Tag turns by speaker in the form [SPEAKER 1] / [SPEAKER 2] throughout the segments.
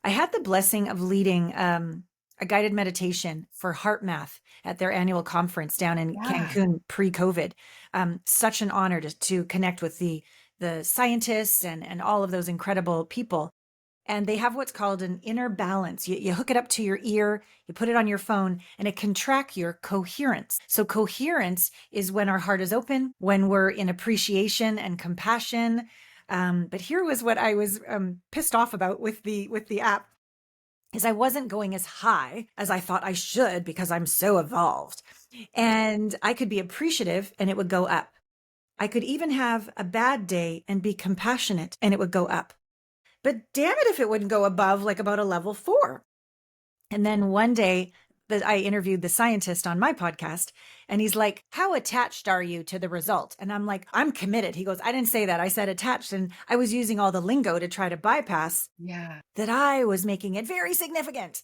[SPEAKER 1] I had the blessing of leading a guided meditation for Heart Math at their annual conference down in
[SPEAKER 2] Yeah.
[SPEAKER 1] Cancun pre-COVID. Such an honor to connect with the scientists and all of those incredible people. And they have what's called an inner balance. You hook it up to your ear, you put it on your phone, and it can track your coherence. So coherence is when our heart is open, when we're in appreciation and compassion. But here was what I was pissed off about with the app is I wasn't going as high as I thought I should because I'm so evolved. And I could be appreciative and it would go up. I could even have a bad day and be compassionate and it would go up. But damn it if it wouldn't go above like about a level 4. And then one day that I interviewed the scientist on my podcast and he's like, "How attached are you to the result?" And I'm like, "I'm committed." He goes, "I didn't say that. I said attached." And I was using all the lingo to try to bypass
[SPEAKER 2] Yeah.
[SPEAKER 1] that I was making it very significant.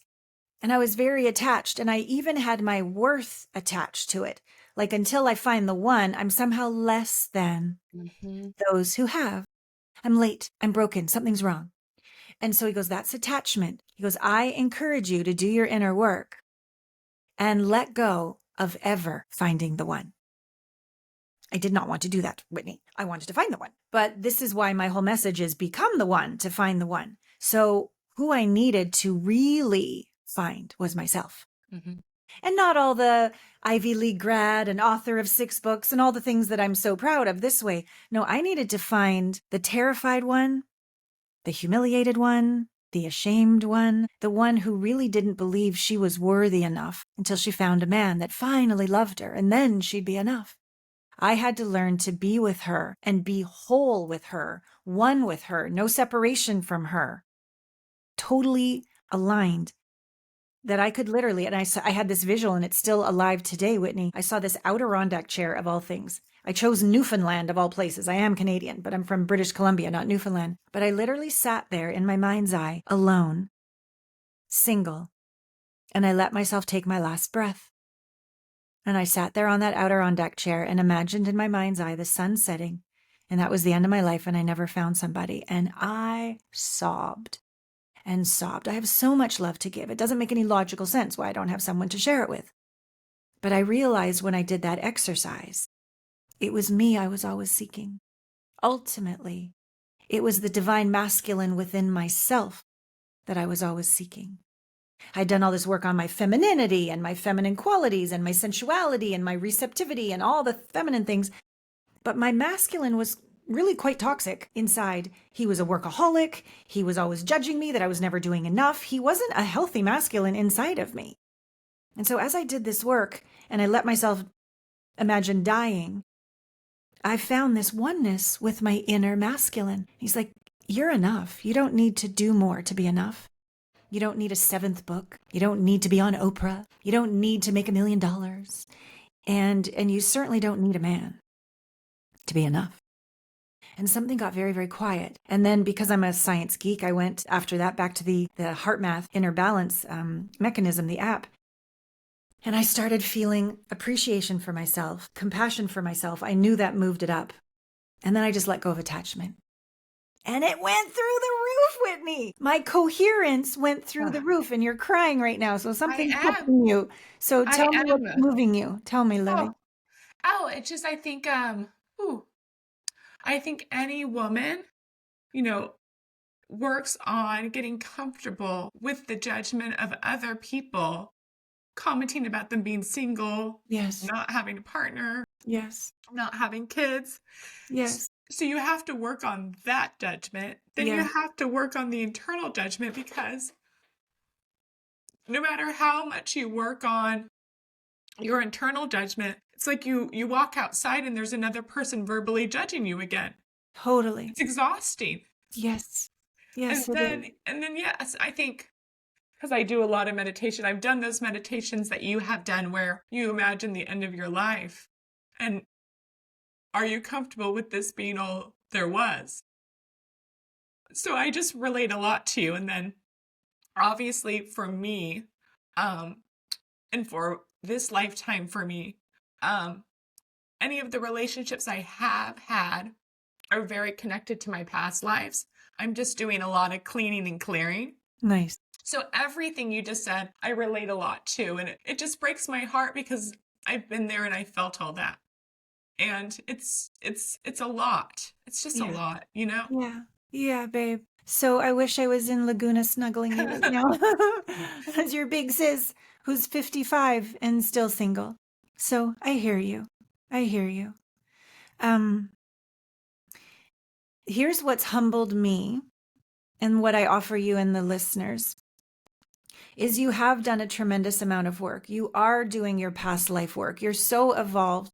[SPEAKER 1] And I was very attached. And I even had my worth attached to it. Like until I find the one, I'm somehow less than
[SPEAKER 2] Hmm.
[SPEAKER 1] those who have. I'm late. I'm broken. Something's wrong. And so he goes, "That's attachment." He goes, "I encourage you to do your inner work and let go of ever finding the one." I did not want to do that, Whitney. I wanted to find the one. But this is why my whole message is become the one to find the one. So who I needed to really find was myself.
[SPEAKER 2] Hmm.
[SPEAKER 1] And not all the Ivy League grad and author of 6 books and all the things that I'm so proud of this way. No, I needed to find the terrified one, the humiliated one, the ashamed one, the one who really didn't believe she was worthy enough until she found a man that finally loved her, and then she'd be enough. I had to learn to be with her and be whole with her, one with her, no separation from her, totally aligned. That I could literally, and I had this visual and it's still alive today, Whitney. I saw this Adirondack chair of all things. I chose Newfoundland of all places. I am Canadian, but I'm from British Columbia, not Newfoundland. But I literally sat there in my mind's eye, alone, single, and I let myself take my last breath. And I sat there on that Adirondack chair and imagined in my mind's eye the sun setting. And that was the end of my life, and I never found somebody. And I sobbed and sobbed. I have so much love to give. It doesn't make any logical sense why I don't have someone to share it with. But I realized when I did that exercise, it was me I was always seeking. Ultimately, it was the divine masculine within myself that I was always seeking. I'd done all this work on my femininity and my feminine qualities and my sensuality and my receptivity and all the feminine things. But my masculine was really quite toxic inside. He was a workaholic. He was always judging me that I was never doing enough. He wasn't a healthy masculine inside of me. And so as I did this work and I let myself imagine dying, I found this oneness with my inner masculine. He's like, "You're enough. You don't need to do more to be enough. You don't need a 7th book. You don't need to be on Oprah. You don't need to make $1 million. And you certainly don't need a man to be enough." And something got very, very quiet. And then because I'm a science geek, I went after that back to the heart math inner balance mechanism, the app. And I started feeling appreciation for myself, compassion for myself. I knew that moved it up. And then I just let go of attachment. And it went through the roof, Whitney. My coherence went through the
[SPEAKER 2] Ah,
[SPEAKER 1] roof, and you're crying right now. So
[SPEAKER 2] I
[SPEAKER 1] something's
[SPEAKER 2] am.
[SPEAKER 1] helping you. So
[SPEAKER 2] I
[SPEAKER 1] tell me what's
[SPEAKER 2] am.
[SPEAKER 1] moving you. Tell me, Lily.
[SPEAKER 2] Oh, it's just I think ooh, I think any woman, you know, works on getting comfortable with the judgment of other people, commenting about them being single,
[SPEAKER 1] Yes.
[SPEAKER 2] not having a partner,
[SPEAKER 1] Yes.
[SPEAKER 2] not having kids.
[SPEAKER 1] Yes.
[SPEAKER 2] So you have to work on that judgment. Then you
[SPEAKER 1] Yeah.
[SPEAKER 2] have to work on the internal judgment because no matter how much you work on your internal judgment, it's like you walk outside and there's another person verbally judging you again.
[SPEAKER 1] Totally.
[SPEAKER 2] It's exhausting.
[SPEAKER 1] Yes. Yes,
[SPEAKER 2] And
[SPEAKER 1] it is.
[SPEAKER 2] then yes, I think because I do a lot of meditation, I've done those meditations that you have done where you imagine the end of your life. And are you comfortable with this being all there was? So I just relate a lot to you. And then obviously for me, um, and for this lifetime for me, um, any of the relationships I have had are very connected to my past lives. I'm just doing a lot of cleaning and clearing.
[SPEAKER 1] Nice.
[SPEAKER 2] So everything you just said, I relate a lot to. And it just breaks my heart because I've been there and I felt all that. And it's a lot. It's just a
[SPEAKER 1] Yeah.
[SPEAKER 2] lot, you know?
[SPEAKER 1] Yeah. Yeah, babe. So I wish I was in Laguna snuggling you right now as your big sis who's 55 and still single. So I hear you. I hear you. Um, Here's what's humbled me and what I offer you and the listeners is you have done a tremendous amount of work. You are doing your past life work. You're so evolved